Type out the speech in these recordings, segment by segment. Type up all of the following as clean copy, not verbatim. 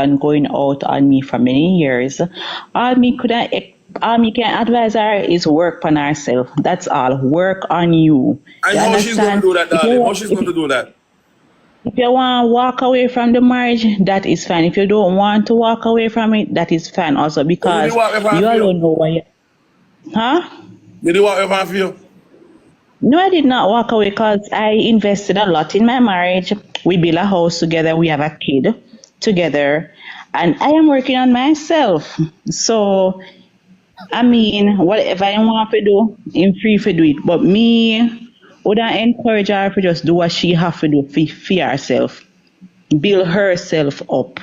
and going out on me for many years. All me could all me can advise her is work on herself. That's all. Work on you. And You how she's going to understand? do that, If darling? How you she's going if, to do that? if you want to walk away from the marriage, that is fine. If you don't want to walk away from it, that is fine also Oh, you do because whatever you for you. alone know what you, huh? You do whatever for you. No, I did not walk away because I invested a lot in my marriage. We built a house together. We have a kid together. And I am working on myself. So, I mean, whatever I want to do, I'm free to do it. But me, would I encourage her to just do what she have to do for herself? Build herself up.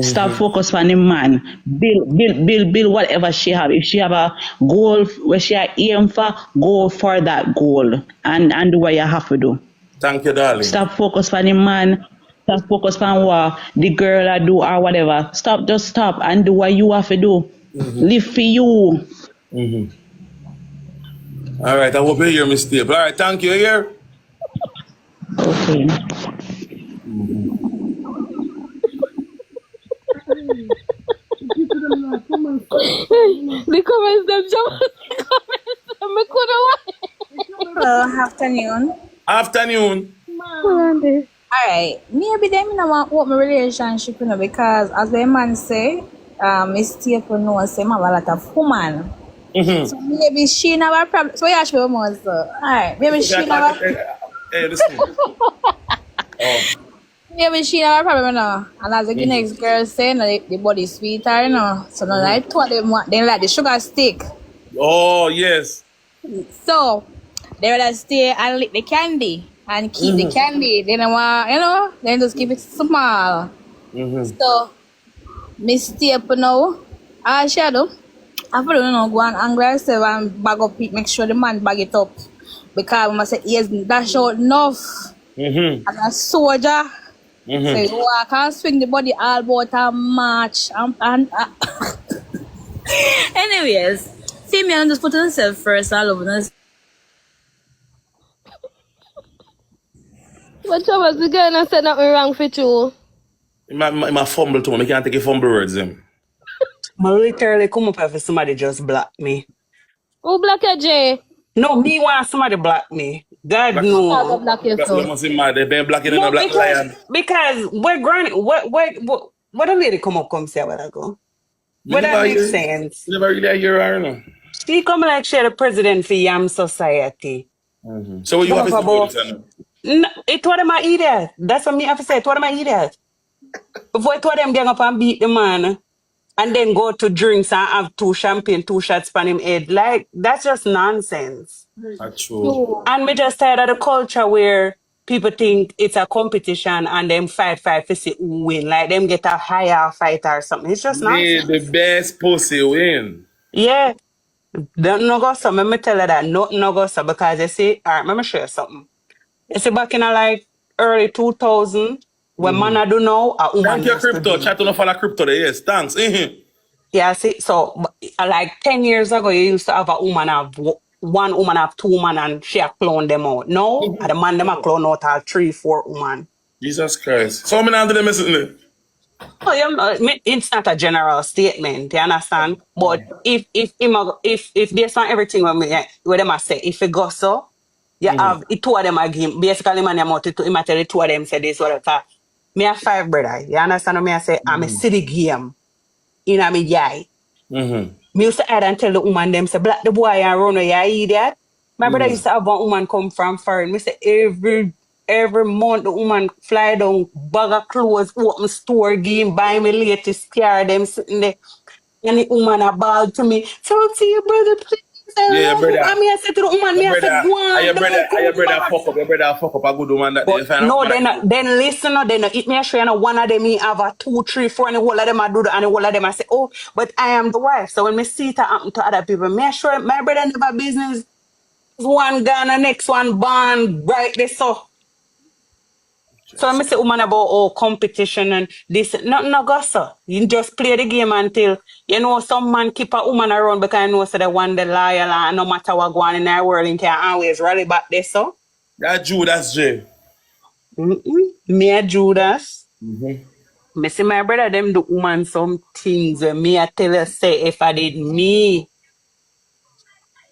Stop focus on the man. Build whatever she have. If she have a goal where she aim for, go for that goal and do what you have to do. Thank you, darling. Stop focus on the man. Stop focus on what the girl I do or whatever. Stop, just stop and do what you have to do. Live for you. All right, I hope you hear me stable. All right, thank you. Here. Okay. The comments them Jabass. The comments them me coulda Hello, afternoon. Afternoon. won. Alright, maybe them no want open relationship, because as the man say, mistake for no say have a lot of woman. So maybe she never have a problem. So yeah, she was alright. Maybe she never Hey, listen. Oh. maybe she never have a problem, And as the next girl say, the body sweeter, So no like two of them want they like the sugar stick. Oh, yes. So they rather stay and lick the candy and keep the candy. They don't want, then just keep it small. So, mistake now, I shadow. I put go and angry myself and bag up it, make sure the man bag it up. Because we must say, yes, that's out enough. And a soldier. So you walk and swing the body all about a match. Anyways, female just put herself first all over us. But Jabass, the girl not said nothing wrong for you. My fumble too. I can't take a fumble words him. I literally come up after somebody just block me. Who black your Jay? No, me want somebody block me. God Black, I'll go no. black you black, you so. must be mad. They've been blacking in a No, black lion. because we're granny. What a lady come say a while ago. Me But that never makes hear, sense. never really hear her, no. She come like she the president for Yam Society. So what you But have of to do about with this, it told them I idiot. That's what me have to say. It told them I idiot. Before it told them gang up and beat the man and then go to drinks and have two champagne, two shots on him head. Like that's just nonsense. That's true. You. And me just tired of the culture where people think it's a competition and them fight to see who win. Like them get a higher fight or something. It's just May the nonsense. best pussy win. Yeah. Don't no go so. Let me tell you that. Nothing no go so because you see, all right, let me show you something. You see back in like early 2000, when man I do now, a woman Thank you, used to crypto. do. Chat to no follow crypto there. Yes, thanks. Yeah, see, so like 10 years ago, you used to have a woman have one woman have two woman and she a clone them out. No, the man them a clone out all three, four woman. Jesus Christ. So many of them missing. No, it's not a general statement, you understand? But if based on everything what them a say, if it goes so, you have it two of them again. Basically, man, I'm out to him tell the two of them say this whatever. Me have five brother. You understand what me I say? I'm a city game. In a me yeah. Me used to add and tell the woman them say black the boy and run away, you idiot. My brother used to have one woman come from foreign. Me say every month the woman fly down, bag of clothes, open store, give him, buy me latest car, them sitting there. And the woman a ball to me. Talk to your brother, please. I Yeah, your love you. brother. And me I said to the woman, me I said, go on, don't Your come brother back. fuck up. Your brother fuck up a good woman that day. But no, then listen, no, then it me show you one of them me have a 2, 3, 4, and the whole of them I do that, and the whole of them I say, oh, but I am the wife. So when me see it happen to other people, me sure my brother never business. One gone, the next one born, right there so. So I say woman about competition and this, nothing no go so. You just play the game until you know some man keep a woman around because I know so the one the loyal and no matter what go on in our world, you can always rally back there so. That Judas J. Me a Judas. Me see my brother them do woman some things when me I tell her say if I did me.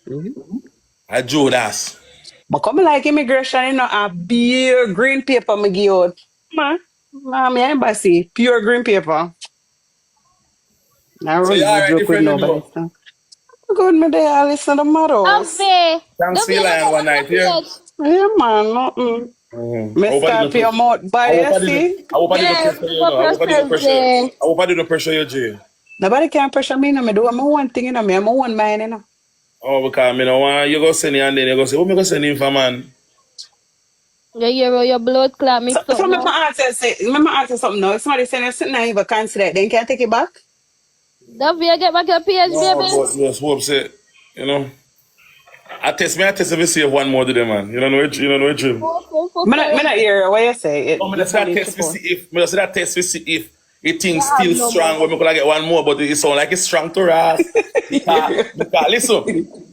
Mhm. I Judas. But come like immigration, you know, a beer green paper me give out. Me embassy, pure green paper. I So run you no alright, joke with different you nobody. know. So. Good, me there, I listen to Maros. Auntie, Thanks don't for be your line ever one get night, my yeah? page. Yeah, man, nothing. Mm-hmm. I Me hope I start didn't your pressure. mouth I by hope you I didn't. see. I hope I didn't Yeah, pressure big you, up know. I hope I didn't yourself, pressure. Jay. I hope I didn't pressure you, Jay. Nobody can pressure me, no. Me do my one thing, you know. Me, I'm one mind, you know. Oh, because me no want you go send it and then you go say, what me go send him for, man? You hear how your blood clot So, mix up so me now? ask you, say, me ask you something now. If somebody send you something and you even consider it, then can I take it back? Don't be get back your page, No, baby. but just hope say, you know. I test if you save one more today, man. You don't know it, Jim. Me not hear what you say. Oh, me Your just say phone that is test we triple. see if me just say that test we see if it thing You have still no strong when money. me could get one more, but it sound like it's strong to us. Because listen,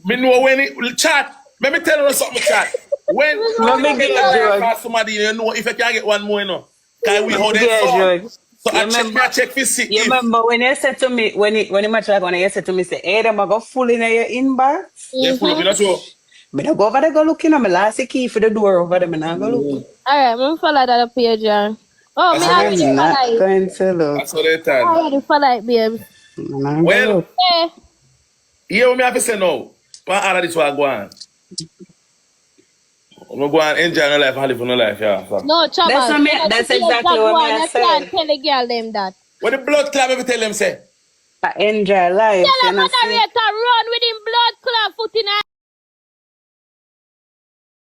me know when it chat. Let me tell you something, chat. When We Let know it me what give take you a a blood. while drug. for somebody, you know if you can get one more, you know. Cause we Let how me they give you a sound. drug. So You I remember? check to see You if remember when you said to me, when it much like when you said to me, say, hey, them I go full in your inbox? they pull up in a show. Me not go over there go look, you know, me last the key for the door over there, me not go look. Alright, I'm follow that page, John. Oh, me That's how I they already am turn. not follow it. going to look. That's how they I turn. already follow it, babes. Me not go Well, look. Hey, here what me have to say now. But all of this will go on. I'm go and enjoy my life and live my life, yeah. So. no, Chabas. When I see That's the exactly what me Jaguar, I you can't said. tell the girl them that. When the blood clot, me tell them say. I enjoy Tell life, a you know, see. moderator run with him blood clot foot in her